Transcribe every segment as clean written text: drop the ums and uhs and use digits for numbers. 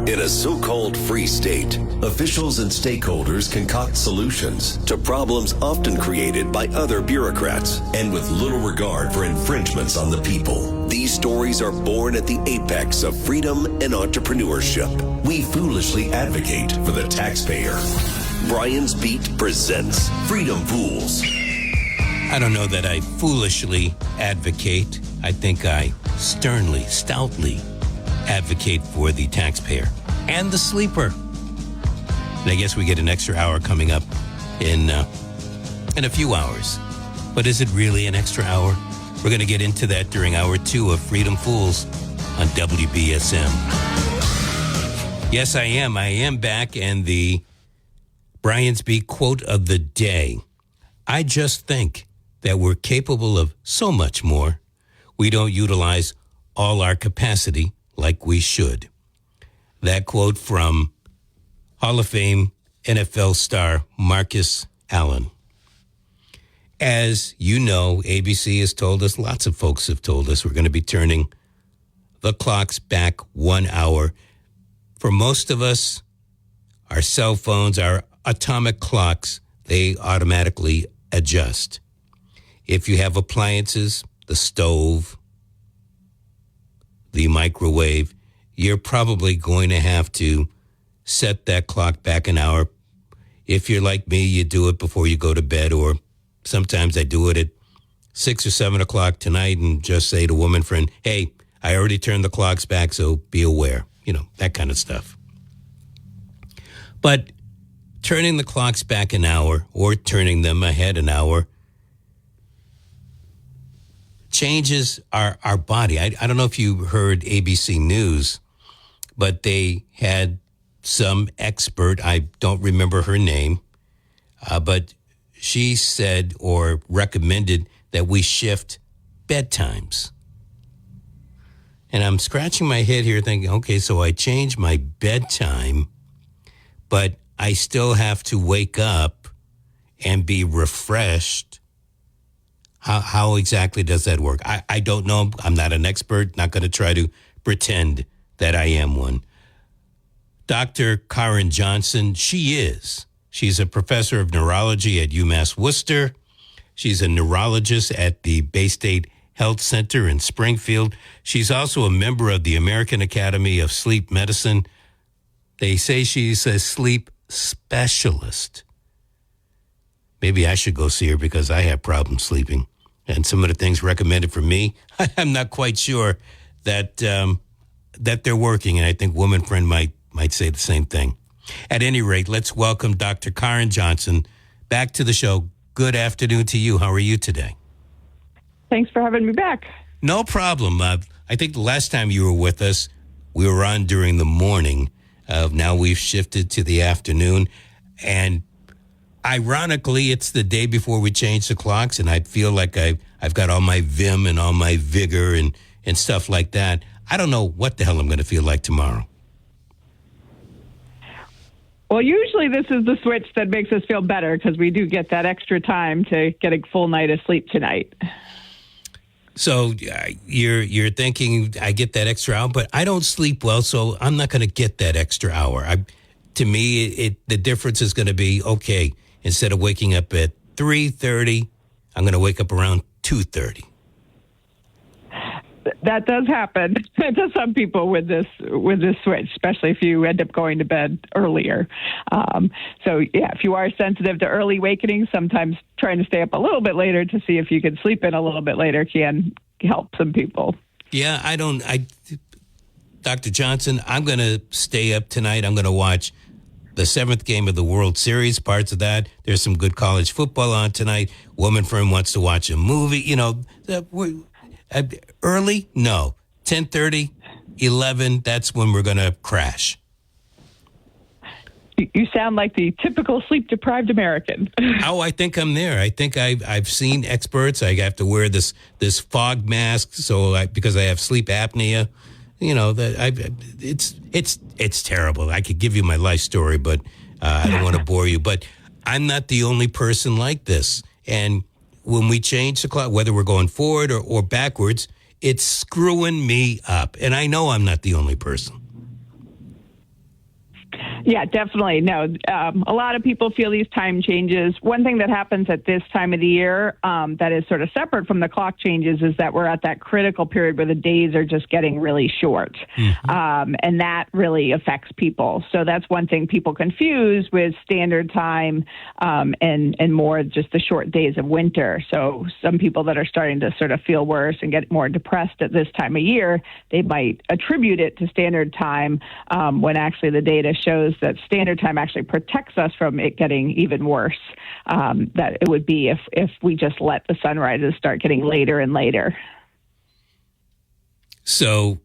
In a so-called free state, officials and stakeholders concoct solutions to problems often created by other bureaucrats and with little regard for infringements on the people. These stories are born at the apex of freedom and entrepreneurship. We foolishly advocate for the taxpayer. Brian's Beat presents Freedom Fools. I don't know that I foolishly advocate. I think I sternly, stoutly advocate for the taxpayer and the sleeper. And I guess we get an extra hour coming up in a few hours. But is it really an extra hour? We're going to get into that during hour 2 of Freedom Fools on WBSM. Yes, I am. I am back, and the Brian's Beat quote of the day. I just think that we're capable of so much more. We don't utilize all our capacity like we should. That quote from Hall of Fame NFL star Marcus Allen. As you know, ABC has told us, lots of folks have told us, we're going to be turning the clocks back 1 hour. For most of us, our cell phones, our atomic clocks, they automatically adjust. If you have appliances, the stove, the microwave, you're probably going to have to set that clock back an hour. If you're like me, you do it before you go to bed, or sometimes I do it at 6 or 7 o'clock tonight and just say to woman friend, hey, I already turned the clocks back, so be aware. You know, that kind of stuff. But turning the clocks back an hour or turning them ahead an hour changes our body. I don't know if you heard ABC News, but they had some expert, I don't remember her name, but she said or recommended that we shift bedtimes. And I'm scratching my head here thinking, okay, so I changed my bedtime, but I still have to wake up and be refreshed. How exactly does that work? I don't know. I'm not an expert, not going to try to pretend that I am one. Dr. Karen Johnson, she's a professor of neurology at UMass Worcester. She's a neurologist at the Bay State Health Center in Springfield. She's also a member of the American Academy of Sleep Medicine. They say she's a sleep specialist. Maybe I should go see her because I have problems sleeping. And some of the things recommended for me, I'm not quite sure that they're working. And I think woman friend might say the same thing. At any rate, let's welcome Dr. Karen Johnson back to the show. Good afternoon to you. How are you today? Thanks for having me back. No problem. I think the last time you were with us, we were on during the morning. Now we've shifted to the afternoon. And ironically, it's the day before we change the clocks, and I feel like I've got all my vim and all my vigor and stuff like that. I don't know what the hell I'm going to feel like tomorrow. Well, usually this is the switch that makes us feel better because we do get that extra time to get a full night of sleep tonight. So you're thinking I get that extra hour, but I don't sleep well, so I'm not going to get that extra hour. To me, the difference is going to be, okay, instead of waking up at 3:30, I'm going to wake up around 2:30. That does happen to some people with this switch, especially if you end up going to bed earlier. If you are sensitive to early awakenings, sometimes trying to stay up a little bit later to see if you can sleep in a little bit later can help some people. Yeah, Dr. Johnson, I'm going to stay up tonight. I'm going to watch the 7th game of the World Series, parts of that. There's some good college football on tonight. Woman friend wants to watch a movie. You know, early? No. 10:30, 11, that's when we're going to crash. You sound like the typical sleep-deprived American. Oh, I think I'm there. I think I've seen experts. I have to wear this fog mask because I have sleep apnea. You know, it's terrible. I could give you my life story, but I don't want to bore you. But I'm not the only person like this. And when we change the clock, whether we're going forward or backwards, it's screwing me up. And I know I'm not the only person. Yeah, definitely. No, a lot of people feel these time changes. One thing that happens at this time of the year that is sort of separate from the clock changes is that we're at that critical period where the days are just getting really short. And that really affects people. So that's one thing people confuse with standard time and more just the short days of winter. So some people that are starting to sort of feel worse and get more depressed at this time of year, they might attribute it to standard time when actually the data shows that standard time actually protects us from it getting even worse. That it would be if we just let the sunrises start getting later and later. So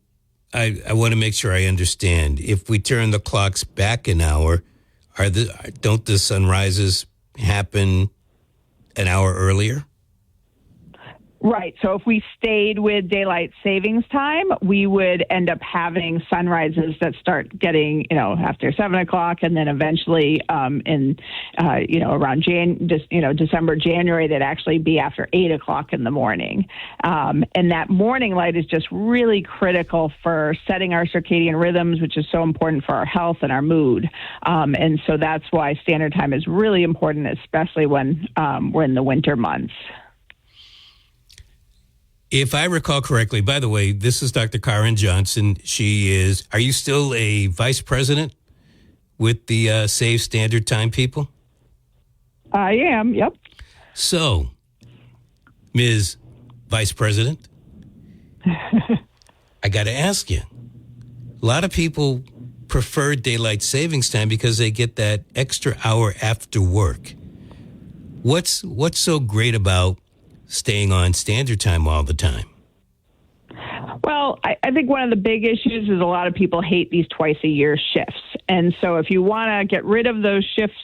I want to make sure I understand. If we turn the clocks back an hour, don't the sunrises happen an hour earlier? Right. So if we stayed with daylight savings time, we would end up having sunrises that start getting, after 7 o'clock, and then eventually around December, January, they'd actually be after 8 o'clock in the morning. And that morning light is just really critical for setting our circadian rhythms, which is so important for our health and our mood. And so that's why standard time is really important, especially when we're in the winter months. If I recall correctly, by the way, this is Dr. Karen Johnson. Are you still a vice president with the Save Standard Time people? I am, yep. So, Ms. Vice President, I got to ask you, a lot of people prefer daylight savings time because they get that extra hour after work. What's so great about staying on standard time all the time? Well, I think one of the big issues is a lot of people hate these twice-a-year shifts. And so if you want to get rid of those shifts,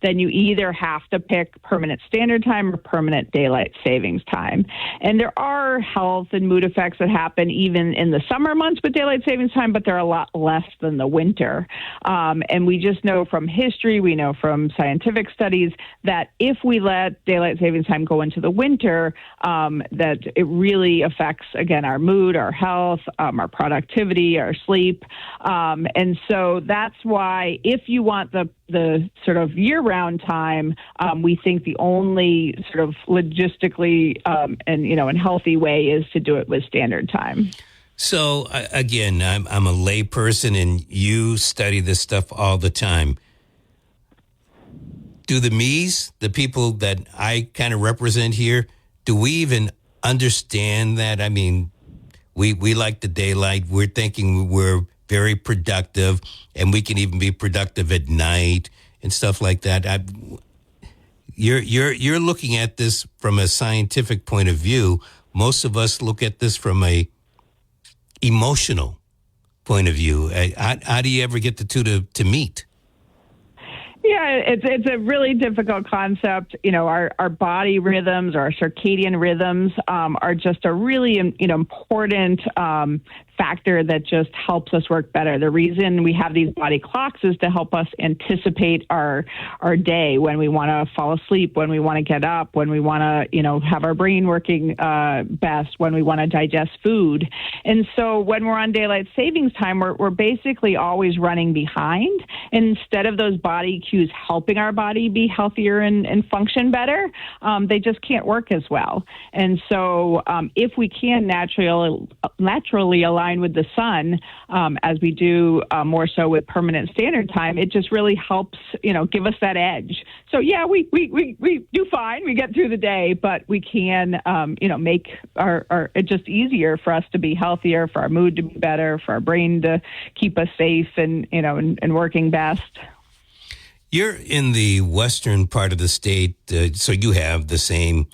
then you either have to pick permanent standard time or permanent daylight savings time. And there are health and mood effects that happen even in the summer months with daylight savings time, but they're a lot less than the winter. And we just know from history, we know from scientific studies that if we let daylight savings time go into the winter, that it really affects, again, our mood, our health, our productivity, our sleep. And so that's why if you want the sort of year-round time, we think the only sort of logistically and healthy way is to do it with standard time. So again, I'm a lay person, and you study this stuff all the time. Do the me's, the people that I kind of represent here, do we even understand that? I mean, we like the daylight. We're thinking we're very productive, and we can even be productive at night and stuff like that. You're looking at this from a scientific point of view. Most of us look at this from a emotional point of view. How do you ever get the two to meet? Yeah, it's a really difficult concept. Our body rhythms, our circadian rhythms are just a really important factor that just helps us work better. The reason we have these body clocks is to help us anticipate our day, when we want to fall asleep, when we want to get up, when we want to, have our brain working best, when we want to digest food. And so when we're on daylight savings time, we're basically always running behind. And instead of those body cues helping our body be healthier and function better, they just can't work as well. And so if we can naturally align with the sun, as we do more so with permanent standard time, it just really helps, give us that edge. So yeah, we do fine. We get through the day, but we can, make it just easier for us to be healthier, for our mood to be better, for our brain to keep us safe and working best. You're in the western part of the state, so you have the same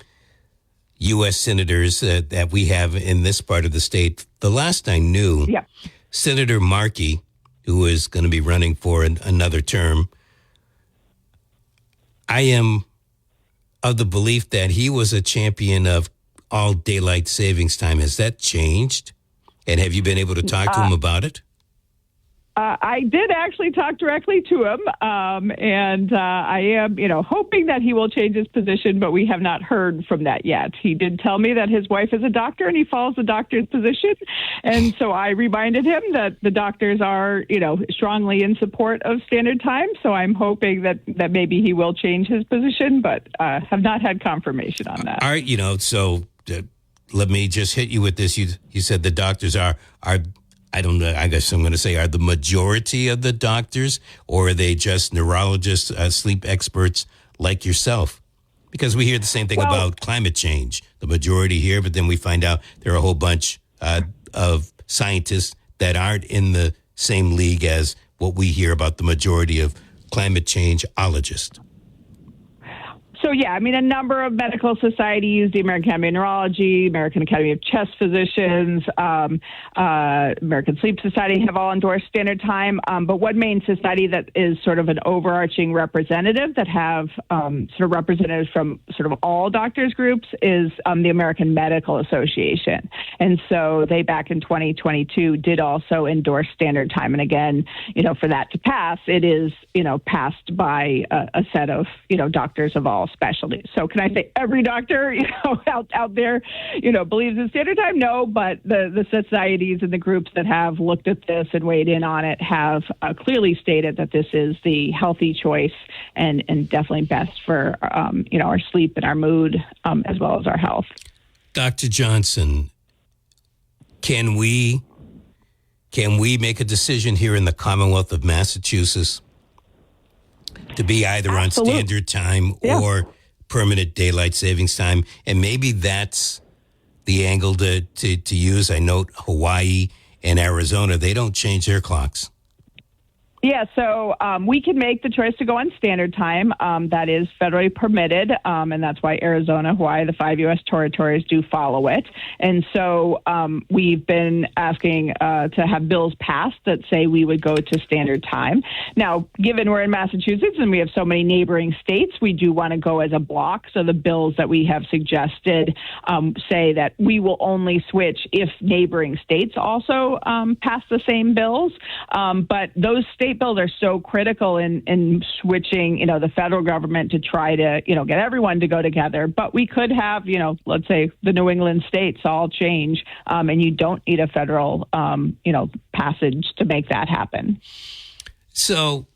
U.S. senators that we have in this part of the state. The last I knew, yeah. Senator Markey, who is going to be running for another term, I am of the belief that he was a champion of all daylight savings time. Has that changed? And have you been able to talk to him about it? I did actually talk directly to him, and I am, hoping that he will change his position, but we have not heard from that yet. He did tell me that his wife is a doctor and he follows the doctor's position, and so I reminded him that the doctors are, strongly in support of standard time. So I'm hoping that maybe he will change his position, but have not had confirmation on that. All right, so let me just hit you with this. You said the doctors are. I don't know, I guess I'm going to say, are the majority of the doctors, or are they just neurologists, sleep experts like yourself? Because we hear the same thing about climate change, the majority here, but then we find out there are a whole bunch of scientists that aren't in the same league as what we hear about the majority of climate changeologists. So, a number of medical societies, the American Academy of Neurology, American Academy of Chest Physicians, American Sleep Society have all endorsed standard time. But one main society that is sort of an overarching representative that have sort of representatives from sort of all doctors groups is the American Medical Association. And so they, back in 2022, did also endorse standard time. And again, for that to pass, it is, passed by a set of, doctors of all specialties. So can I say every doctor, out there, believes in standard time? No, but the societies and the groups that have looked at this and weighed in on it have clearly stated that this is the healthy choice and definitely best for, our sleep and our mood, as well as our health. Dr. Johnson, can we make a decision here in the Commonwealth of Massachusetts to be either Absolutely. on standard time or permanent daylight savings time? And maybe that's the angle to use. I note Hawaii and Arizona, they don't change their clocks. Yeah, so we can make the choice to go on standard time. That is federally permitted, and that's why Arizona, Hawaii, the 5 U.S. territories do follow it. And so we've been asking to have bills passed that say we would go to standard time. Now, given we're in Massachusetts and we have so many neighboring states, we do want to go as a block. So the bills that we have suggested say that we will only switch if neighboring states also pass the same bills. But those state bills are so critical in switching, the federal government to try to, get everyone to go together. But we could have, let's say the New England states all change, and you don't need a federal, passage to make that happen. So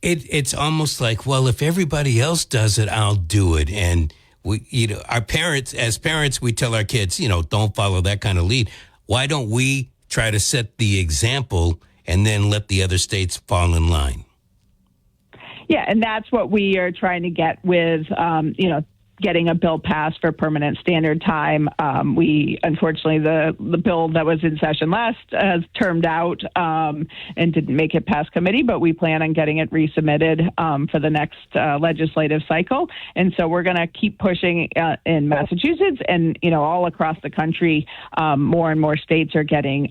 it's almost like, well, if everybody else does it, I'll do it. And we, as parents, we tell our kids, don't follow that kind of lead. Why don't we try to set the example and then let the other states fall in line? Yeah, and that's what we are trying to get with, getting a bill passed for permanent standard time. Unfortunately, the bill that was in session last has termed out and didn't make it past committee, but we plan on getting it resubmitted for the next legislative cycle. And so we're going to keep pushing in Massachusetts and, all across the country. More and more states are getting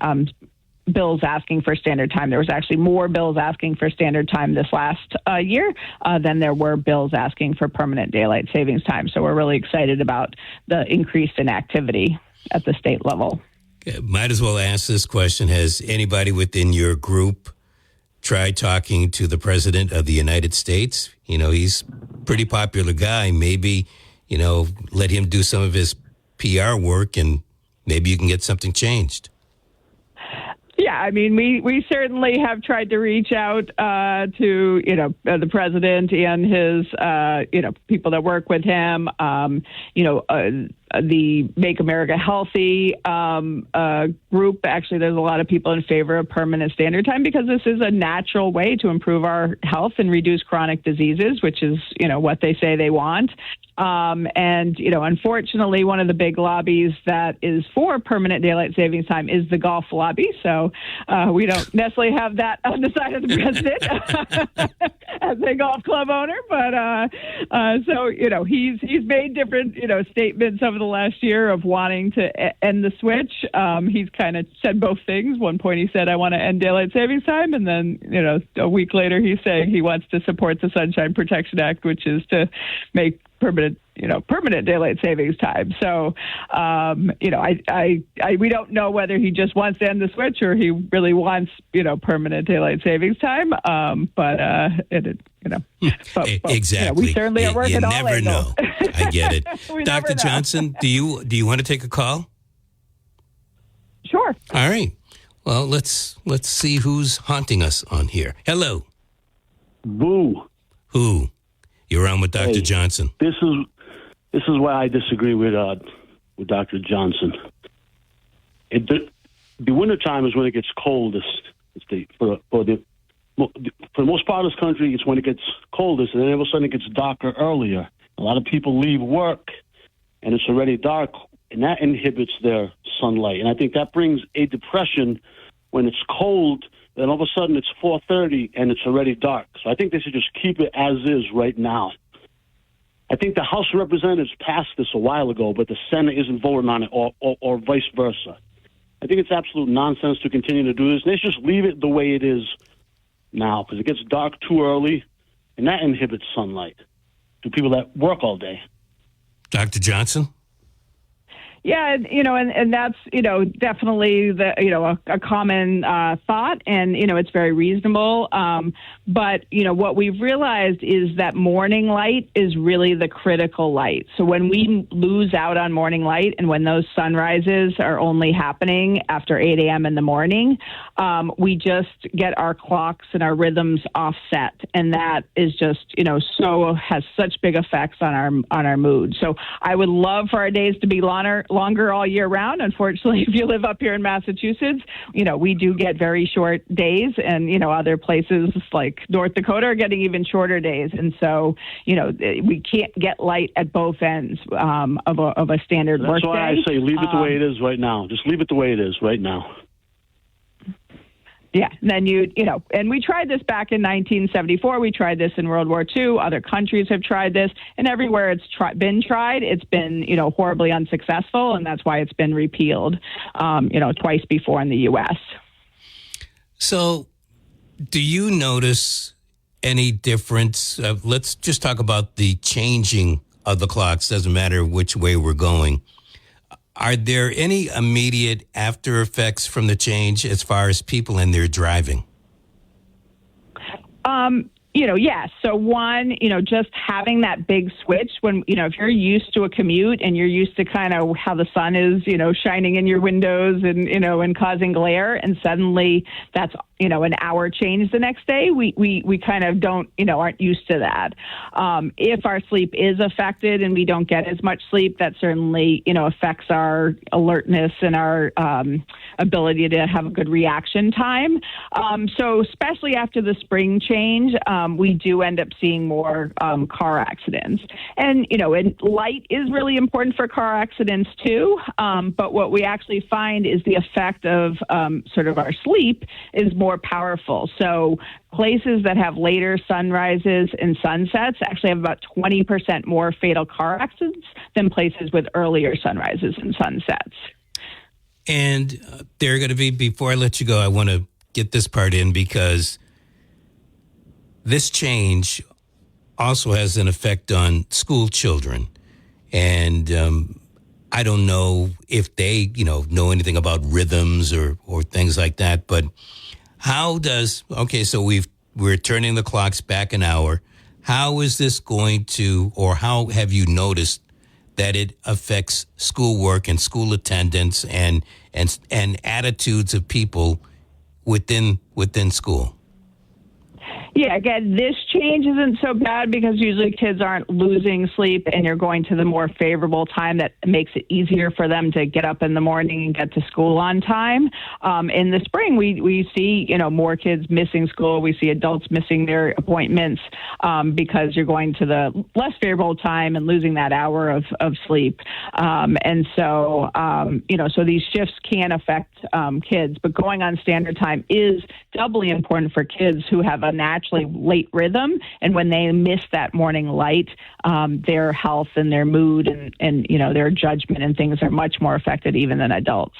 bills asking for standard time. There was actually more bills asking for standard time this last year than there were bills asking for permanent daylight savings time. So we're really excited about the increase in activity at the state level. Okay, might as well ask this question. Has anybody within your group tried talking to the President of the United States? He's a pretty popular guy. Maybe, let him do some of his PR work and maybe you can get something changed. Yeah, we certainly have tried to reach out to, the president and his, people that work with him, the Make America Healthy group. Actually, there's a lot of people in favor of permanent standard time because this is a natural way to improve our health and reduce chronic diseases, which is, what they say they want. Unfortunately, one of the big lobbies that is for permanent daylight savings time is the golf lobby. So we don't necessarily have that on the side of the president as a golf club owner. But he's made different, statements over the last year of wanting to end the switch. He's kind of said both things. One point he said, I want to end daylight savings time. And then, a week later, he's saying he wants to support the Sunshine Protection Act, which is to make permanent, permanent daylight savings time. So, we don't know whether he just wants to end the switch or he really wants, permanent daylight savings time. Exactly. We certainly are working all You never know. I get it. Dr. Know. Johnson, do you want to take a call? Sure. All right. Well, let's see who's haunting us on here. Hello. Boo. Who? You're on with Dr. Johnson. This is why I disagree with Dr. Johnson. The wintertime is when it gets coldest. For the most part of this country, it's when it gets coldest, and then all of a sudden it gets darker earlier. A lot of people leave work, and it's already dark, and that inhibits their sunlight. And I think that brings a depression when it's cold, then all of a sudden it's 4:30 and it's already dark. So I think they should just keep it as is right now. I think the House of Representatives passed this a while ago, but the Senate isn't voting on it, or vice versa. I think it's absolute nonsense to continue to do this. They should just leave it the way it is now, because it gets dark too early, and that inhibits sunlight to people that work all day. Dr. Johnson? Yeah, and that's, definitely a common thought, and, it's very reasonable. But, what we've realized is that morning light is really the critical light. So when we lose out on morning light and when those sunrises are only happening after 8 a.m. in the morning, we just get our clocks and our rhythms offset. And that is just, has such big effects on our mood. So I would love for our days to be longer all year round. Unfortunately, if you live up here in Massachusetts, we do get very short days, and, other places like North Dakota are getting even shorter days. And so, we can't get light at both ends of a standard work day. That's why I say leave it the way it is right now. Just leave it the way it is right now. Yeah, and then and we tried this back in 1974. We tried this in World War II. Other countries have tried this, and everywhere it's been tried, it's been, horribly unsuccessful, and that's why it's been repealed, twice before in the U.S. So, do you notice any difference? Let's just talk about the changing of the clocks. Doesn't matter which way we're going. Are there any immediate after effects from the change as far as people and their driving? Yes. So one, just having that big switch when, if you're used to a commute and you're used to kind of how the sun is, shining in your windows and, and causing glare, and suddenly that's, an hour change the next day, we kind of don't, aren't used to that. If our sleep is affected and we don't get as much sleep, that certainly, affects our alertness and our ability to have a good reaction time. So especially after the spring change, we do end up seeing more car accidents. And, and light is really important for car accidents too. But what we actually find is the effect of sort of our sleep is more powerful. So places that have later sunrises and sunsets actually have about 20% more fatal car accidents than places with earlier sunrises and sunsets. And they're going to be, before I let you go, I want to get this part in because this change also has an effect on school children. And I don't know if they, know anything about rhythms or things like that, but how does, so we're turning the clocks back an hour. How is this going to, or how have you noticed that it affects schoolwork and school attendance and attitudes of people within school? Yeah, again, this change isn't so bad because usually kids aren't losing sleep and you're going to the more favorable time that makes it easier for them to get up in the morning and get to school on time. In the spring, we see, more kids missing school. We see adults missing their appointments because you're going to the less favorable time and losing that hour of sleep. And so, so these shifts can affect kids, but going on standard time is doubly important for kids who have a naturally late rhythm, and when they miss that morning light, their health and their mood and their judgment and things are much more affected even than adults.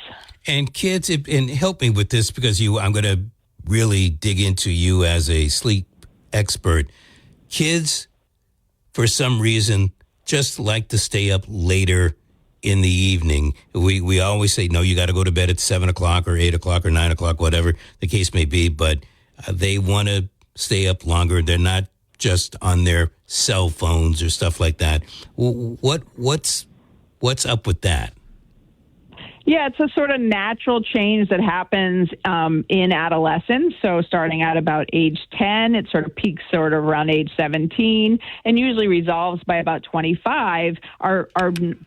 And kids, and help me with this because I'm going to really dig into you as a sleep expert. Kids, for some reason, just like to stay up later in the evening. We always say, no, you got to go to bed at 7 o'clock or 8 o'clock or 9 o'clock, whatever the case may be. But they want to stay up longer. They're not just on their cell phones or stuff like that. What's up with that? Yeah, it's a sort of natural change that happens in adolescence. So starting at about age 10, it sort of peaks sort of around age 17 and usually resolves by about 25. Our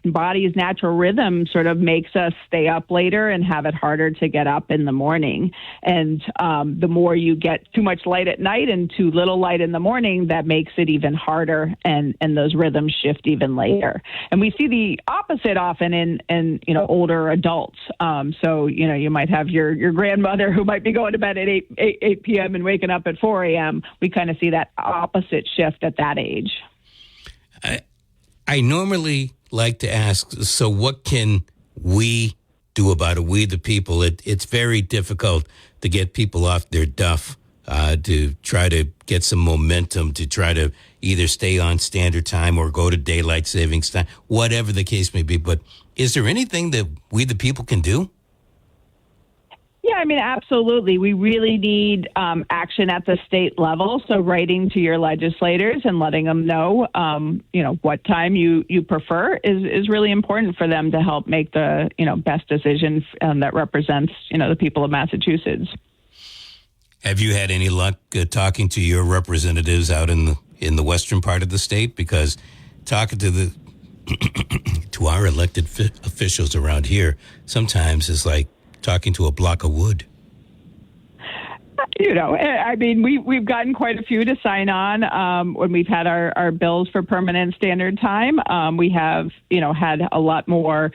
body's natural rhythm sort of makes us stay up later and have it harder to get up in the morning. And the more you get too much light at night and too little light in the morning, that makes it even harder, and those rhythms shift even later. And we see the opposite often in older adults. So, you might have your grandmother who might be going to bed at 8 p.m. and waking up at 4 a.m. We kind of see that opposite shift at that age. I normally like to ask, so what can we do about it? We, the people, it's very difficult to get people off their duff, to try to get some momentum, to try to either stay on standard time or go to daylight savings time, whatever the case may be. But is there anything that we, the people, can do? Yeah, I mean, absolutely. We really need action at the state level. So writing to your legislators and letting them know, what time you prefer is really important for them to help make the, best decision that represents, the people of Massachusetts. Have you had any luck talking to your representatives out in the western part of the state? Because talking to to our elected officials around here sometimes is like talking to a block of wood. I mean, we've gotten quite a few to sign on when we've had our bills for permanent standard time. We have, had a lot more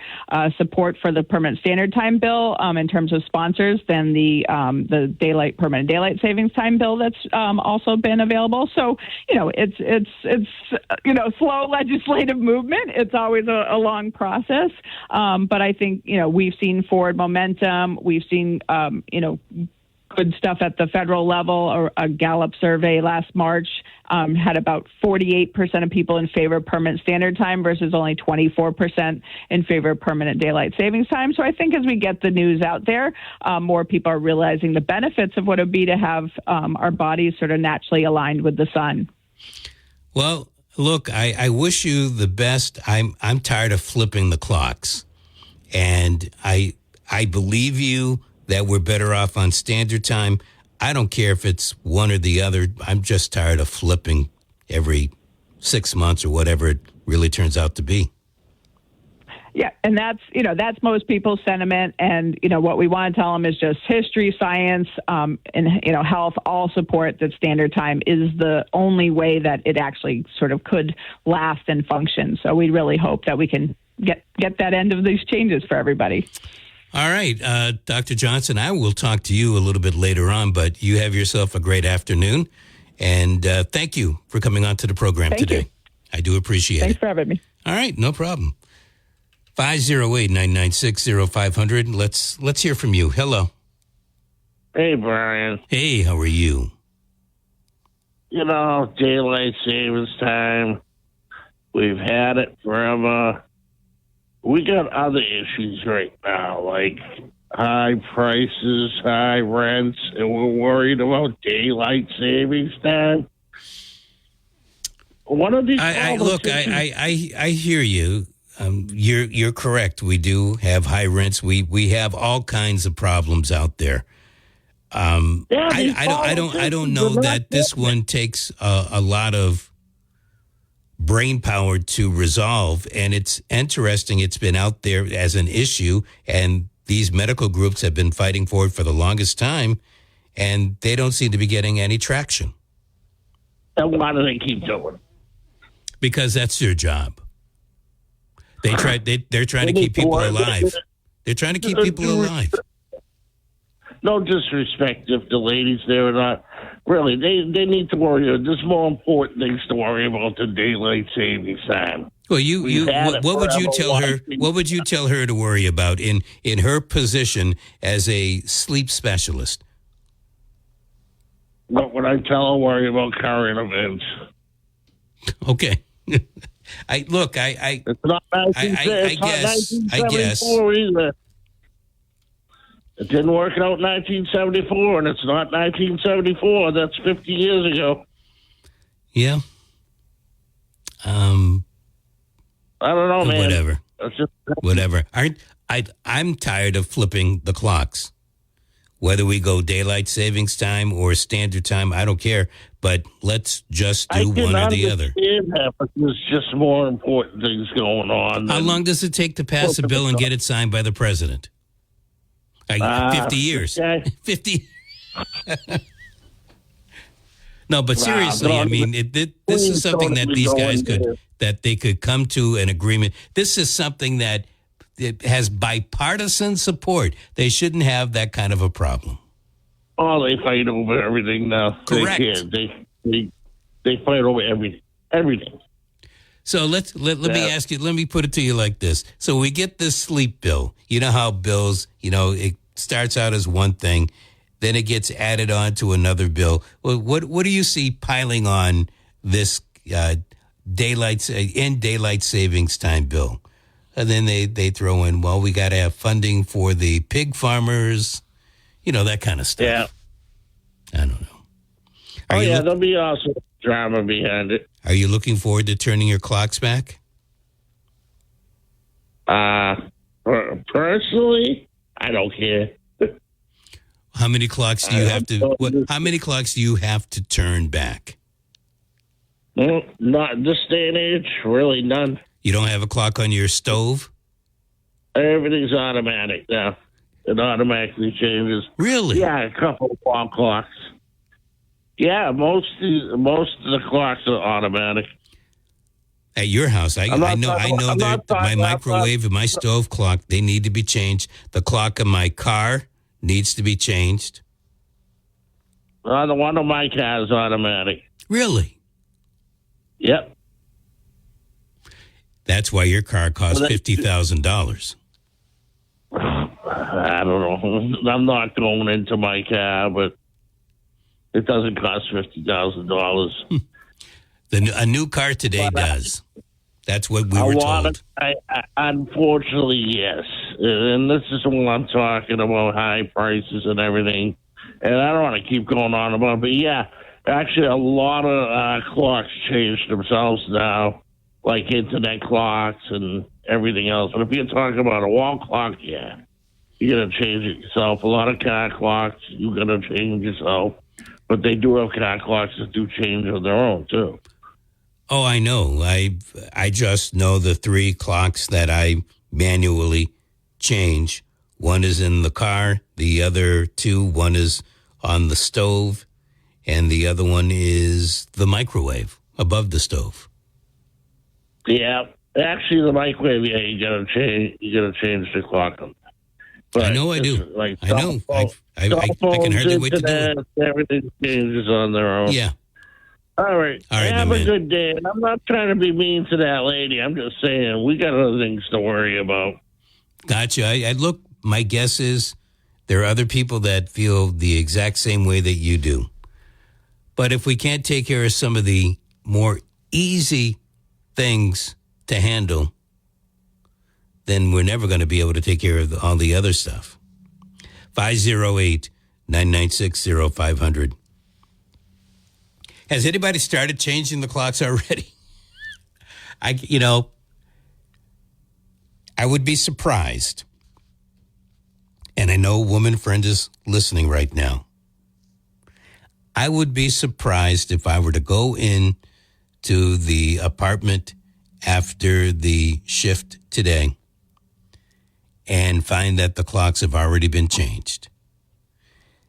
support for the permanent standard time bill in terms of sponsors than the permanent daylight savings time bill that's also been available. So, it's slow legislative movement. It's always a long process. But I think, we've seen forward momentum. We've seen, good stuff at the federal level. A Gallup survey last March had about 48% of people in favor of permanent standard time versus only 24% in favor of permanent daylight savings time. So I think as we get the news out there, more people are realizing the benefits of what it would be to have our bodies sort of naturally aligned with the sun. Well, look, I wish you the best. I'm tired of flipping the clocks, and I believe you that we're better off on standard time. I don't care if it's one or the other. I'm just tired of flipping every 6 months or whatever it really turns out to be. Yeah, and that's most people's sentiment. And, what we want to tell them is just history, science, and, health all support that standard time is the only way that it actually sort of could last and function. So we really hope that we can get that end of these changes for everybody. All right, Dr. Johnson, I will talk to you a little bit later on, but you have yourself a great afternoon. And thank you for coming on to the program today. You. I do appreciate it. Thanks for having me. All right, no problem. 508-996-0500. Let's hear from you. Hey, Brian. Hey, how are you? Daylight savings time. We've had it forever. We got other issues right now, like high prices, high rents, and we're worried about daylight savings time. One of these. I hear you. You're correct. We do have high rents. We have all kinds of problems out there. I don't know that this one takes a lot of brain power to resolve, and it's interesting. It's been out there as an issue, and these medical groups have been fighting for it for the longest time, and they don't seem to be getting any traction. And why do they keep doing it? Because that's their job. They're trying to keep people alive. They're trying to keep people alive. No disrespect if the ladies there or not. Really, they need to worry. There's more important things to worry about than daylight savings time. Well, what would you tell her? What would you tell her to worry about in her position as a sleep specialist? What would I tell her? Worry about current events. Okay. It's not 1974 either. It didn't work out in 1974, and it's not 1974. That's 50 years ago. Yeah. I don't know, man. Whatever. It's just, Whatever. I'm tired of flipping the clocks. Whether we go daylight savings time or standard time, I don't care. But let's just do one or the other. That, but there's just more important things going on. How long does it take to pass a bill and get it signed by the president? 50 years. Okay. 50. No, but seriously, I mean, this is something that these guys could come to an agreement. This is something that it has bipartisan support. They shouldn't have that kind of a problem. Oh, they fight over everything now. Correct. They fight over everything. So let me ask you. Let me put it to you like this. So we get this sleep bill. You know how bills. It starts out as one thing, then it gets added on to another bill. Well, what do you see piling on this daylight savings time bill? And then they throw in, well, we got to have funding for the pig farmers, that kind of stuff. Yeah. I don't know. There'll be also drama behind it. Are you looking forward to turning your clocks back? Personally, I don't care. How many clocks do you have to? How many clocks do you have to turn back? Not this day and age. Really, none. You don't have a clock on your stove? Everything's automatic now. It automatically changes. Really? Yeah, a couple of wall clocks. Yeah, most of the clocks are automatic. At your house, I know that my microwave and my stove clock, they need to be changed. The clock in my car needs to be changed. The one on my car is automatic. Really? Yep. That's why your car costs $50,000. I don't know. I'm not going into my car, but it doesn't cost $50,000. A new car today does. That's what we were told. Unfortunately, yes. And this is what I'm talking about, high prices and everything. And I don't want to keep going on about it, but yeah, actually a lot of clocks changed themselves now, like internet clocks and everything else. But if you're talking about a wall clock, yeah, you got to change it yourself. A lot of car clocks, you got to change yourself. But they do have car clocks that do change on their own, too. Oh, I know. I just know the 3 clocks that I manually change. One is in the car, the other 2, one is on the stove, and the other one is the microwave above the stove. Yeah, actually, the microwave, yeah, you gotta change the clock on. But I know I do. Like I know. I can hardly wait to do it. Everything changes on their own. Yeah. All right. Have a good day. And I'm not trying to be mean to that lady. I'm just saying we got other things to worry about. Gotcha. I look, my guess is there are other people that feel the exact same way that you do. But if we can't take care of some of the more easy things to handle, then we're never going to be able to take care of all the other stuff. 508-996-0500. Has anybody started changing the clocks already? I would be surprised. And I know a woman friend is listening right now. I would be surprised if I were to go in to the apartment after the shift today and find that the clocks have already been changed.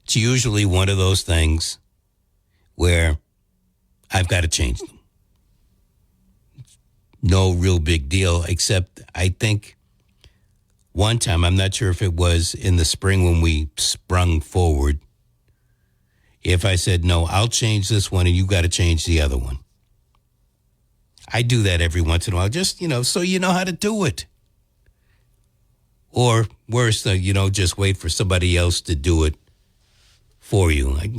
It's usually one of those things where I've got to change them. No real big deal, except I think one time, I'm not sure if it was in the spring when we sprung forward, if I said, no, I'll change this one and you got to change the other one. I do that every once in a while, just, so you know how to do it. Or worse, just wait for somebody else to do it for you. Like,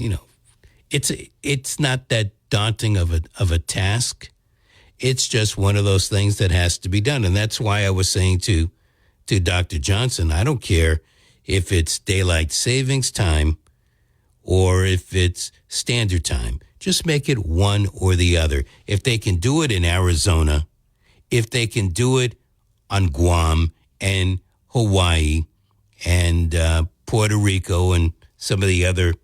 it's not that daunting of a task. It's just one of those things that has to be done. And that's why I was saying to Dr. Johnson, I don't care if it's daylight savings time or if it's standard time. Just make it one or the other. If they can do it in Arizona, if they can do it on Guam and Hawaii and Puerto Rico and some of the other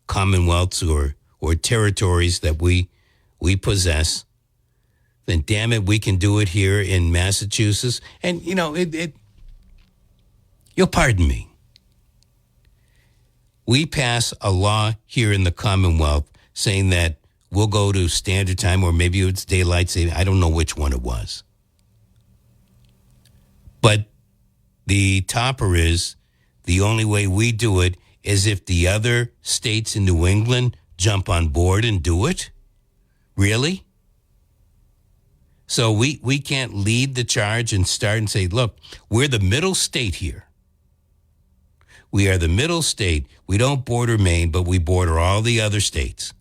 commonwealths or territories that we possess, then damn it, we can do it here in Massachusetts. And, you know, you'll pardon me. We pass a law here in the Commonwealth saying that we'll go to standard time, or maybe it's daylight saving. I don't know which one it was. But the topper is the only way we do it is if the other states in New England jump on board and do it. Really? So we can't lead the charge and start and say, look, we're the middle state here. We are the middle state. We don't border Maine, but we border all the other states.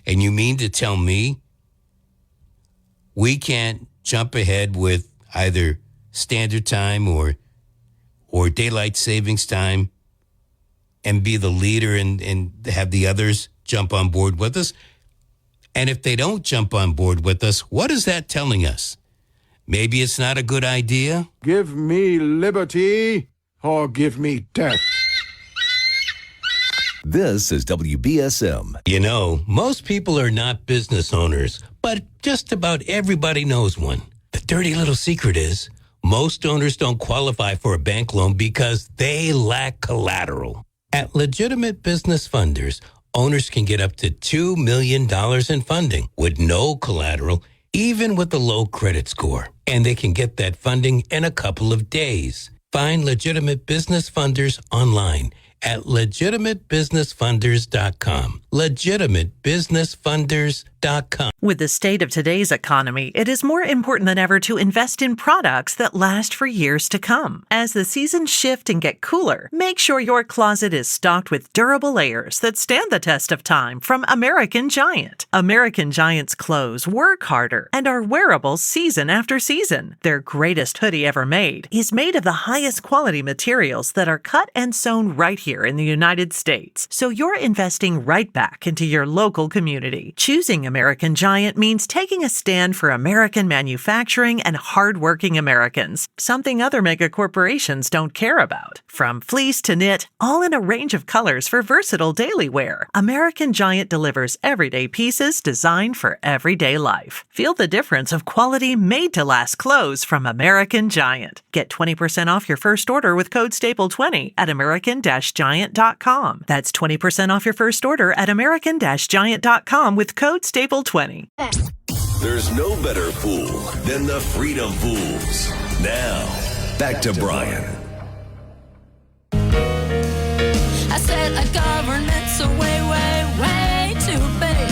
And you mean to tell me we can't jump ahead with either standard time or daylight savings time and be the leader and have the others jump on board with us? And if they don't jump on board with us, what is that telling us? Maybe it's not a good idea? Give me liberty or give me death. This is WBSM. You know, most people are not business owners, but just about everybody knows one. The dirty little secret is most owners don't qualify for a bank loan because they lack collateral. At Legitimate Business Funders, owners can get up to $2 million in funding with no collateral, even with a low credit score. And they can get that funding in a couple of days. Find Legitimate Business Funders online at legitimatebusinessfunders.com. Legitimatebusinessfunders.com. With the state of today's economy, it is more important than ever to invest in products that last for years to come. As the seasons shift and get cooler, make sure your closet is stocked with durable layers that stand the test of time from American Giant. American Giant's clothes work harder and are wearable season after season. Their greatest hoodie ever made is made of the highest quality materials that are cut and sewn right here in the United States. So you're investing right back into your local community. Choosing American Giant means taking a stand for American manufacturing and hardworking Americans, something other mega corporations don't care about. From fleece to knit, all in a range of colors for versatile daily wear, American Giant delivers everyday pieces designed for everyday life. Feel the difference of quality made-to-last clothes from American Giant. Get 20% off your first order with code STAPLE20 at American-Giant.com. That's 20% off your first order at American-Giant.com with code STAPLE20. There's no better fool than the Freedom Fools. Now, back to Brian. I said a government's a way, way, way too big.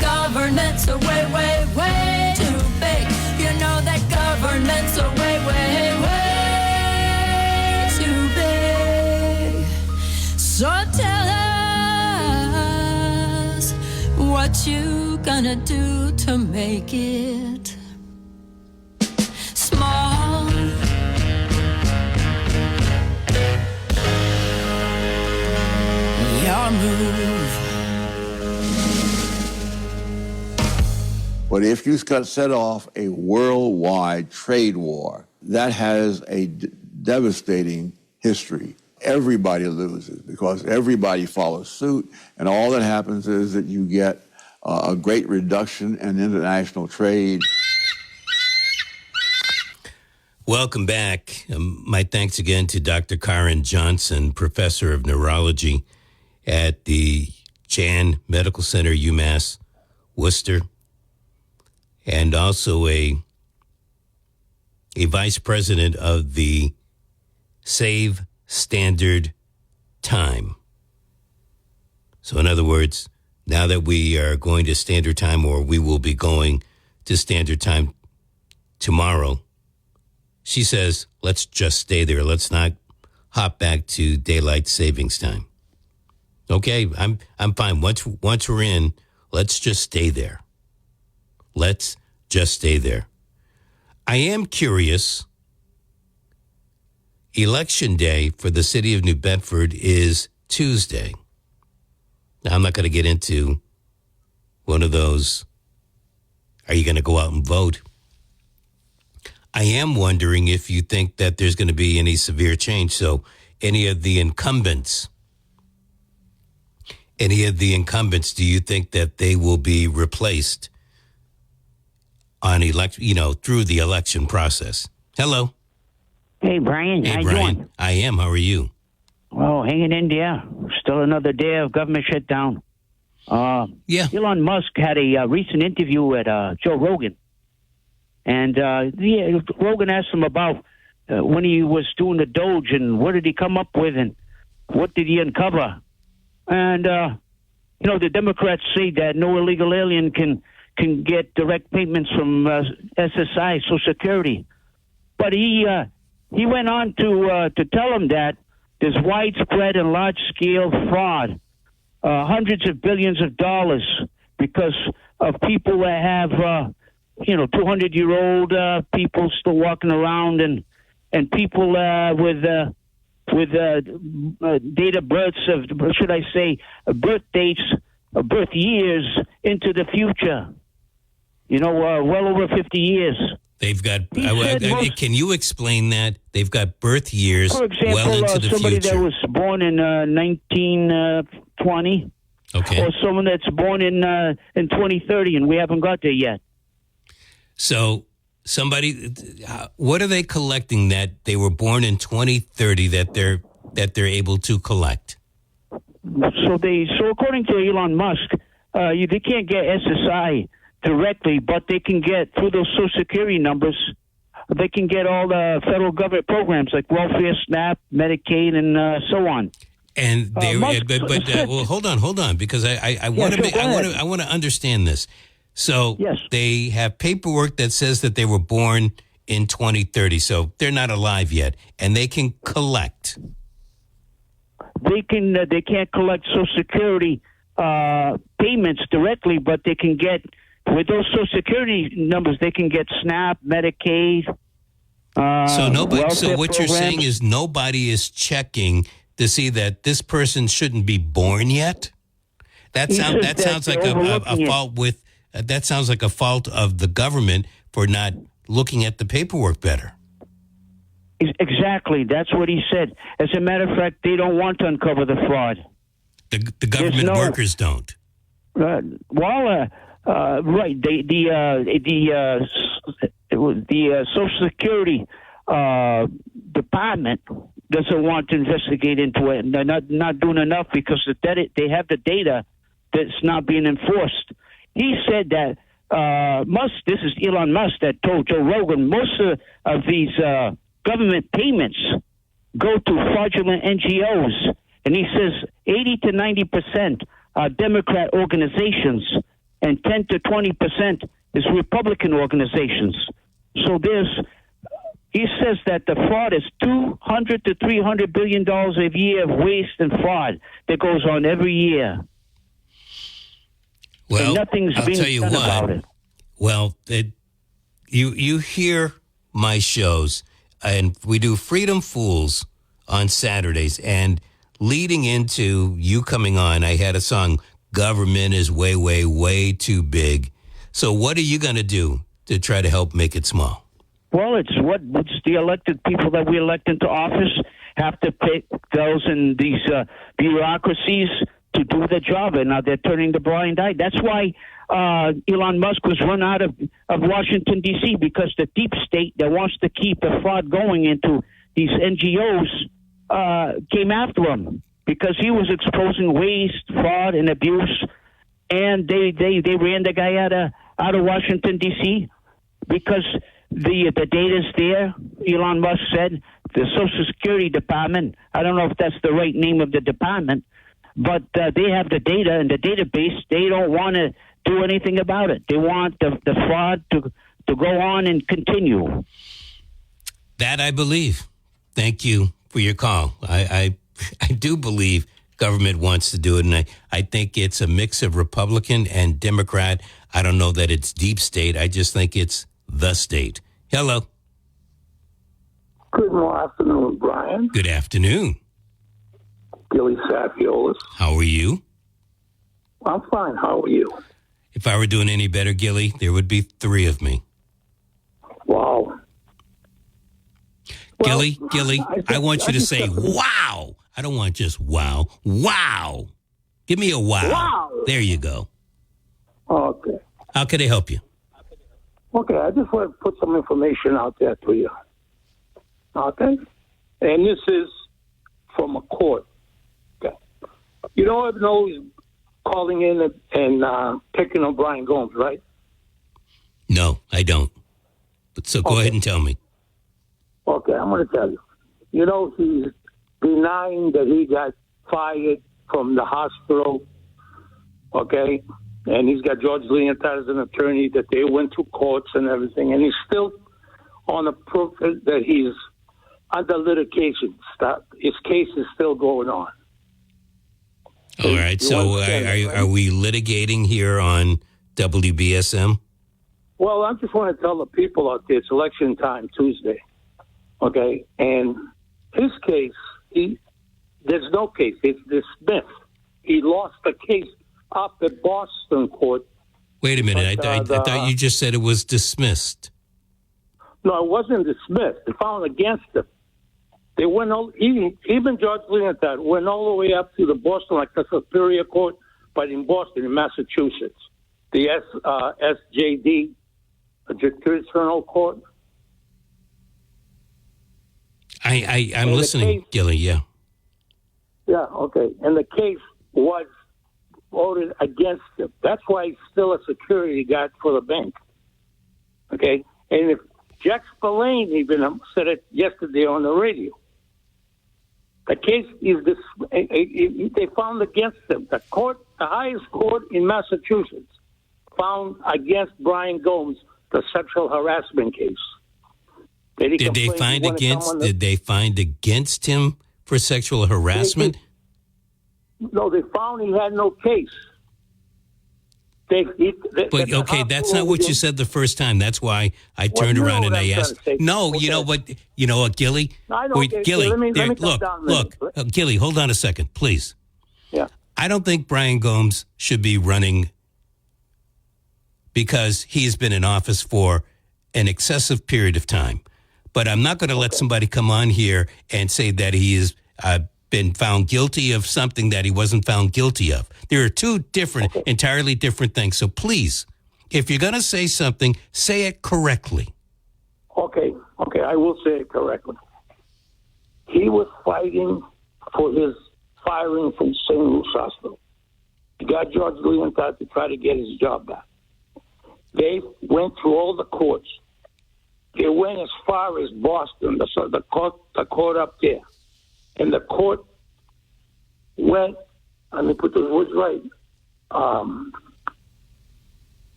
Government's a way, way, way too big. You know that government's a way, way, way too big. So tell us what you gonna do to make it small. Your move. But if you set off a worldwide trade war, that has a devastating history. Everybody loses because everybody follows suit, and all that happens is that you get a great reduction in international trade. Welcome back. My thanks again to Dr. Karen Johnson, professor of neurology at the Chan Medical Center, UMass, Worcester, and also a vice president of the Save Standard Time. So in other words, now that we are going to standard time, or we will be going to standard time tomorrow, she says, let's just stay there. Let's not hop back to daylight savings time. Okay, I'm fine. Once we're in, let's just stay there. Let's just stay there. I am curious. Election day for the city of New Bedford is Tuesday. Now, I'm not going to get into one of those, are you going to go out and vote? I am wondering if you think that there's going to be any severe change. So any of the incumbents, do you think that they will be replaced on through the election process? Hello. Hey, Brian. Hey, how Brian. you doing? I am. How are you? Well, hanging in there. Still another day of government shutdown. Yeah. Elon Musk had a recent interview with Joe Rogan. And Rogan asked him about when he was doing the Doge and what did he come up with and what did he uncover. And, the Democrats say that no illegal alien can get direct payments from SSI, Social Security. But he went on to tell him that there's widespread and large-scale fraud, hundreds of billions of dollars, because of people that have, 200-year-old people still walking around and people with date of births of, should I say, birth dates, birth years into the future. Well over 50 years. They've got. Can you explain that? They've got birth years for example, well into the somebody future. that was born in 1920, okay, or someone that's born in 2030, and we haven't got there yet. So, what are they collecting that they were born in 2030 that they're able to collect? So according to Elon Musk, they can't get SSI directly, but they can get through those Social Security numbers. They can get all the federal government programs like welfare, SNAP, Medicaid, and so on. And they, well, hold on, because I want to understand this. So yes. They have paperwork that says that they were born in 2030, so they're not alive yet, and they can collect. They can't collect Social Security payments directly, but they can get, with those Social Security numbers, they can get SNAP, Medicaid. So what you're programs. saying is nobody is checking to see that this person shouldn't be born yet? That sounds like a fault with. That sounds like a fault of the government for not looking at the paperwork better. Exactly. That's what he said. As a matter of fact, they don't want to uncover the fraud. The government workers don't. Right. The Social Security Department doesn't want to investigate into it. And they're not doing enough because they have the data that's not being enforced. He said that this is Elon Musk that told Joe Rogan, most of these government payments go to fraudulent NGOs. And he says 80 to 90% are Democrat organizations and 10 to 20% is Republican organizations. So he says that the fraud is $200 to $300 billion a year of waste and fraud that goes on every year. Well, and nothing's being done about it. Well, you hear my shows, and we do Freedom Fools on Saturdays, and leading into you coming on, I had a song, Government is Way, Way, Way Too Big. So what are you going to do to try to help make it small? Well, it's the elected people that we elect into office have to pick those in these bureaucracies to do the job, and now they're turning the blind eye. That's why Elon Musk was run out of Washington, D.C., because the deep state that wants to keep the fraud going into these NGOs came after him because he was exposing waste, fraud, and abuse, and they ran the guy out of Washington, D.C., because the data's there. Elon Musk said the Social Security Department, I don't know if that's the right name of the department, but they have the data and the database. They don't want to do anything about it. They want the fraud to go on and continue. That I believe. Thank you for your call. I do believe government wants to do it. And I think it's a mix of Republican and Democrat. I don't know that it's deep state. I just think it's the state. Hello. Good afternoon, Brian. Good afternoon. Gilly Safiolis. How are you? I'm fine. How are you? If I were doing any better, Gilly, there would be 3 of me. Wow. Gilly, I want you to say, wow. I don't want just wow. Wow. Give me a wow. Wow. There you go. Okay. How can I help you? Okay, I just want to put some information out there to you. Okay? And this is from a court. Okay. You don't know he's calling in and picking on Brian Gomes, right? No, I don't. But so go ahead and tell me. Okay, I'm going to tell you. You know, he's denying that he got fired from the hospital, okay? And he's got George Leontief as an attorney, that they went to courts and everything, and he's still on the proof that he's under litigation. His case is still going on. All right, so are we litigating here on WBSM? Well, I just want to tell the people out there, it's election time Tuesday, okay? And his case, there's no case. It's dismissed. He lost the case up at Boston court. Wait a minute. I thought you just said it was dismissed. No, it wasn't dismissed. They found against him. They went even George Leontief went all the way up to the Boston, like the Superior Court, but in Boston, in Massachusetts, the SJD, Jurisdictional Court. I'm listening, Gilly. Yeah. Yeah. Okay. And the case was voted against him. That's why he's still a security guard for the bank. Okay. And if Jack Spillane even said it yesterday on the radio. The case is this. They found against him. The highest court in Massachusetts, found against Brian Gomes the sexual harassment case. Did they find against him for sexual harassment? No, they found he had no case. That's not what you said the first time. That's why I turned around and I asked. No, okay. You know what, Gilly? Gilly, Gilly, hold on a second, please. Yeah. I don't think Brian Gomes should be running because he's been in office for an excessive period of time. But I'm not going to let somebody come on here and say that he has been found guilty of something that he wasn't found guilty of. There are two entirely different things. So please, if you're going to say something, say it correctly. Okay, I will say it correctly. He was fighting for his firing from St. Louis Hospital. He got George Leontief to try to get his job back. They went through all the courts. They went as far as Boston, the court up there. And the court went, let me put those words right,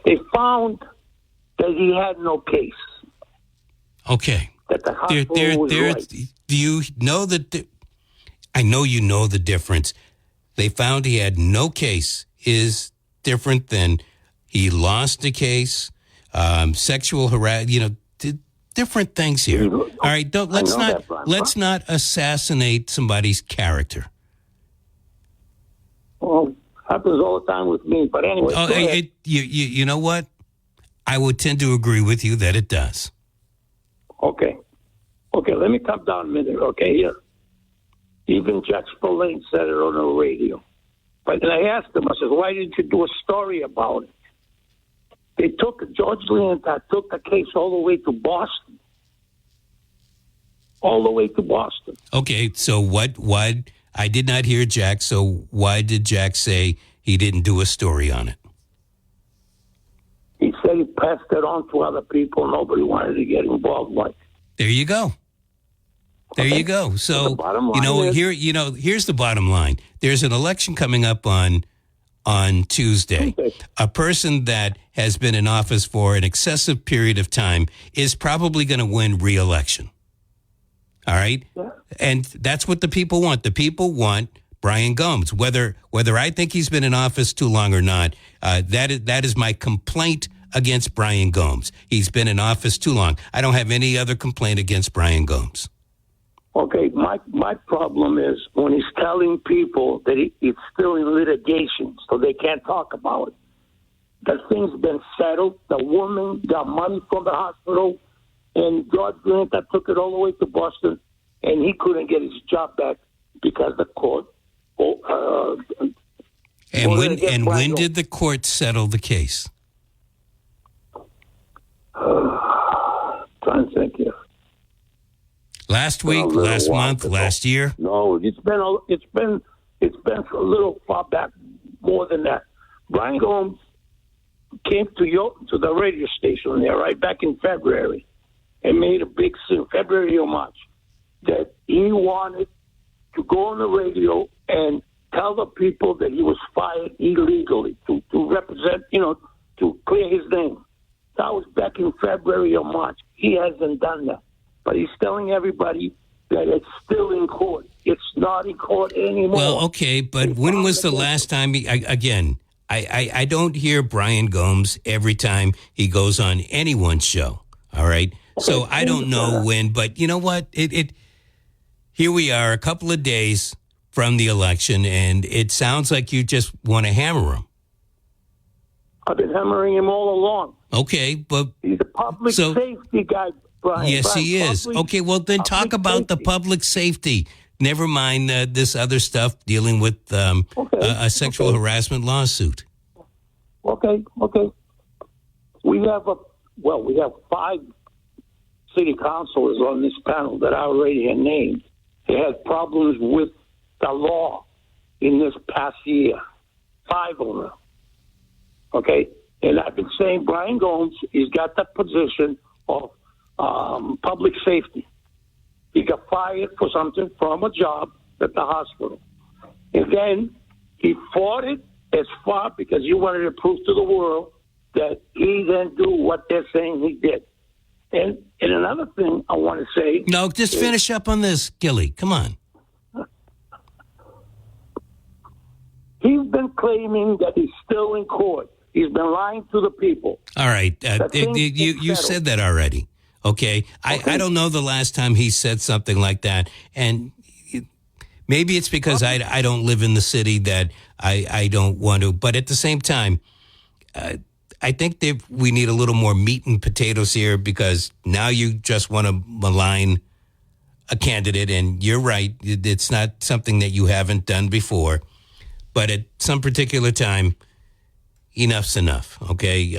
they found that he had no case. Okay. That the hospital was right. Do you know I know you know the difference. They found he had no case is different than he lost a case, sexual harassment, different things here. All right, let's not assassinate somebody's character. Well, happens all the time with me. But anyway, you know what? I would tend to agree with you that it does. Okay, let me come down a minute. Okay, here. Even Jack Spillane said it on the radio. But I asked him, I said, why didn't you do a story about it? They George Leontief took the case all the way to Boston. All the way to Boston. Okay, so why, I did not hear Jack, so why did Jack say he didn't do a story on it? He said he passed it on to other people. Nobody wanted to get involved. There you go. There you go. So, here's the bottom line. There's an election coming up on Tuesday. A person that has been in office for an excessive period of time is probably going to win re-election. All right? Yeah. And that's what the people want. The people want Brian Gomes. Whether I think he's been in office too long or not, that is my complaint against Brian Gomes. He's been in office too long. I don't have any other complaint against Brian Gomes. Okay, my problem is when he's telling people that it's still in litigation, so they can't talk about it. The thing's been settled. The woman got money from the hospital, and God grant that took it all the way to Boston, and he couldn't get his job back because the court. And when did the court settle the case? Trying to think here. Last week, last month, last year? No, it's been a little far back, more than that. Brian Gomes came to the radio station there right back in February and made a big scene, February or March, that he wanted to go on the radio and tell the people that he was fired illegally to represent, to clear his name. That was back in February or March. He hasn't done that. But he's telling everybody that it's still in court. It's not in court anymore. Well, okay, but when was the last time I don't hear Brian Gomes every time he goes on anyone's show, all right? Okay, so I don't know when, but you know what? Here we are a couple of days from the election, and it sounds like you just want to hammer him. I've been hammering him all along. Okay, but... He's a public safety guy, Brian. Yes, he is. Okay, well, then talk about the public safety. Never mind this other stuff dealing with a sexual harassment lawsuit. Okay. We have 5 city councilors on this panel that I already had named. They had problems with the law in this past year. 5 of them. Okay? And I've been saying Brian Gomes, he's got that position of public safety. He got fired for something from a job at the hospital. And then he fought it as far because you wanted to prove to the world that he didn't do what they're saying he did. And another thing I want to say... No, just finish up on this, Gilly. Come on. He's been claiming that he's still in court. He's been lying to the people. All right. You said that already. Okay. I don't know the last time he said something like that. And maybe it's because I don't live in the city that I don't want to. But at the same time, I think that we need a little more meat and potatoes here because now you just want to malign a candidate. And you're right. It's not something that you haven't done before. But at some particular time, enough's enough, okay?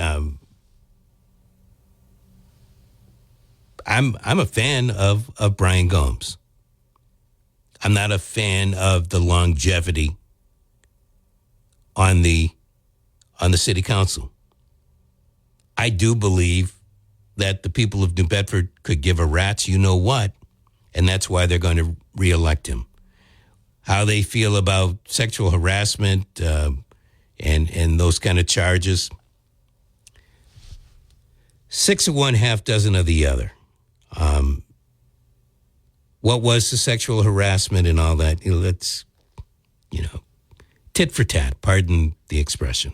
I'm a fan of Brian Gomes. I'm not a fan of the longevity on the city council. I do believe that the people of New Bedford could give a rat's you know what, and that's why they're going to reelect him. How they feel about sexual harassment and those kind of charges. 6 of one, half dozen of the other. What was the sexual harassment and all that? Let's, tit for tat, pardon the expression.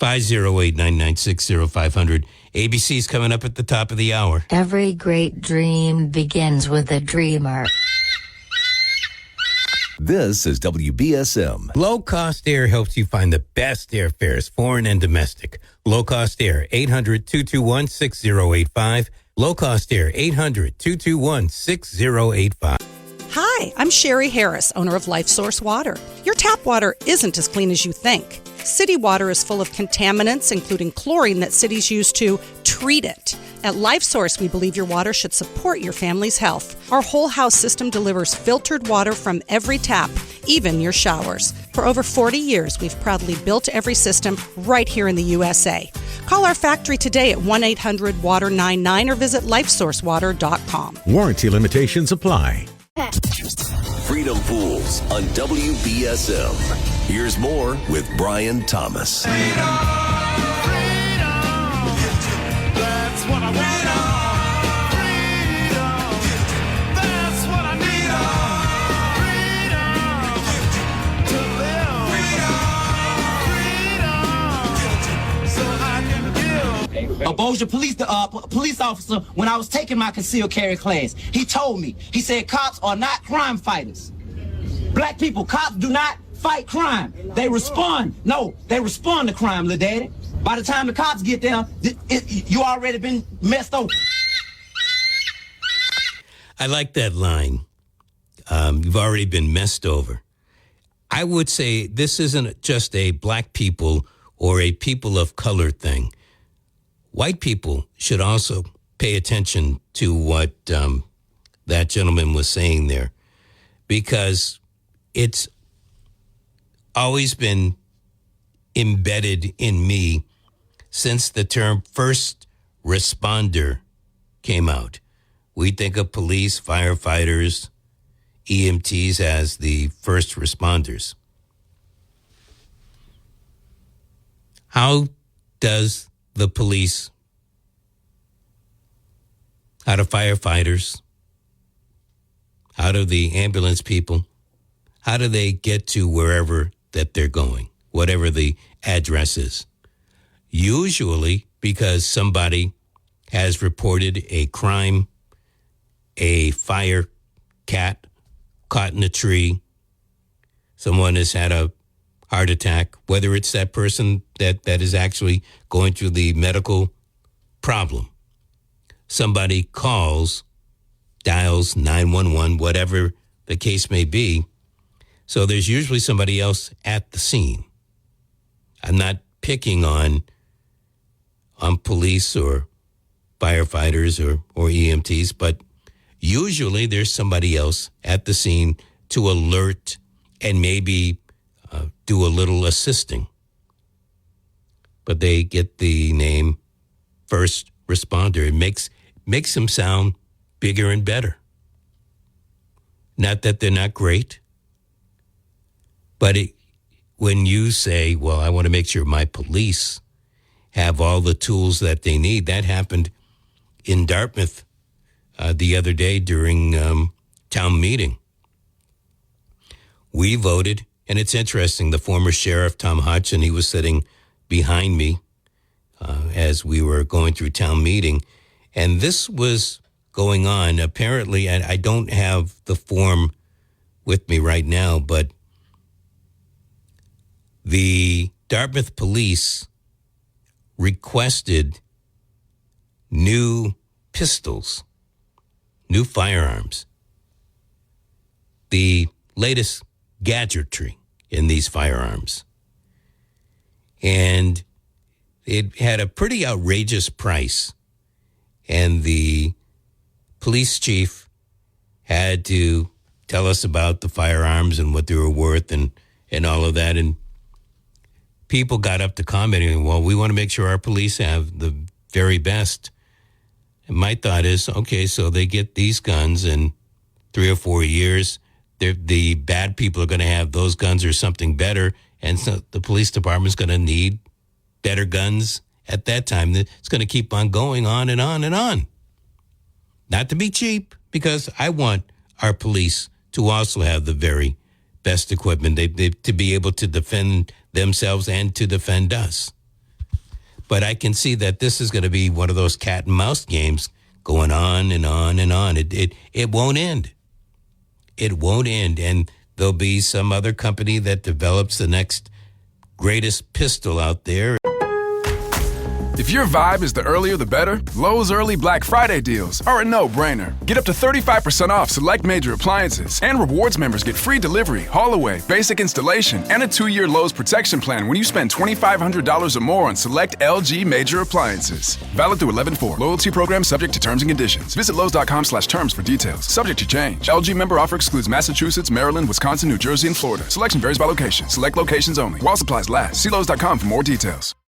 508-996-0500. ABC's coming up at the top of the hour. Every great dream begins with a dreamer. This is WBSM. Low-cost air helps you find the best airfares, foreign and domestic. Low-cost air, 800-221-6085. Low-cost air, 800-221-6085. Hi, I'm Sherry Harris, owner of LifeSource Water. Your tap water isn't as clean as you think. City water is full of contaminants, including chlorine that cities use to treat it. At LifeSource, we believe your water should support your family's health. Our whole house system delivers filtered water from every tap, even your showers. For over 40 years, we've proudly built every system right here in the USA. Call our factory today at 1-800-WATER-99 or visit lifesourcewater.com. Warranty limitations apply. Freedom Pools on WBSM. Here's more with Brian Thomas. That's what I want. Freedom. That's what I Bossier police officer when I was taking my concealed carry class. He told me, he said, cops are not crime fighters. Black people, cops do not fight crime. They respond. No, they respond to crime, little daddy. By the time the cops get there, you already been messed over. I like that line. You've already been messed over. I would say this isn't just a black people or a people of color thing. White people should also pay attention to what that gentleman was saying there, because it's always been embedded in me since the term first responder came out. We think of police, firefighters, EMTs as the first responders. How does the police, how do firefighters, how do the ambulance people, how do they get to wherever that they're going, whatever the address is? Usually because somebody has reported a crime, a fire, cat caught in a tree, someone has had a heart attack, whether it's that person that is actually going through the medical problem. Somebody calls, dials 911, whatever the case may be. So there's usually somebody else at the scene. I'm not picking on police or firefighters or EMTs, but usually there's somebody else at the scene to alert and maybe do a little assisting. But they get the name first responder. It makes them sound bigger and better. Not that they're not great, but when you say, well, I want to make sure my police have all the tools that they need. That happened in Dartmouth the other day during town meeting. We voted, and it's interesting, the former sheriff, Tom Hodgson, he was sitting behind me as we were going through town meeting, and this was going on. Apparently, I don't have the form with me right now, but the Dartmouth police requested new pistols, new firearms, the latest gadgetry in these firearms. And it had a pretty outrageous price. And the police chief had to tell us about the firearms and what they were worth and all of that. And people got up to commenting, well, we want to make sure our police have the very best. And my thought is, okay, so they get these guns in 3 or 4 years, the bad people are going to have those guns or something better, and so the police department's going to need better guns at that time. It's going to keep on going on and on and on. Not to be cheap, because I want our police to also have the very best equipment, to be able to defend themselves and to defend us. But I can see that this is going to be one of those cat and mouse games going on and on and on. It won't end. It won't end. And there'll be some other company that develops the next greatest pistol out there. If your vibe is the earlier the better, Lowe's early Black Friday deals are a no-brainer. Get up to 35% off select major appliances, and rewards members get free delivery, haul-away, basic installation, and a 2-year Lowe's protection plan when you spend $2,500 or more on select LG major appliances. Valid through 11/4. Loyalty program subject to terms and conditions. Visit Lowe's.com/terms for details. Subject to change. LG member offer excludes Massachusetts, Maryland, Wisconsin, New Jersey, and Florida. Selection varies by location. Select locations only. While supplies last. See Lowe's.com for more details.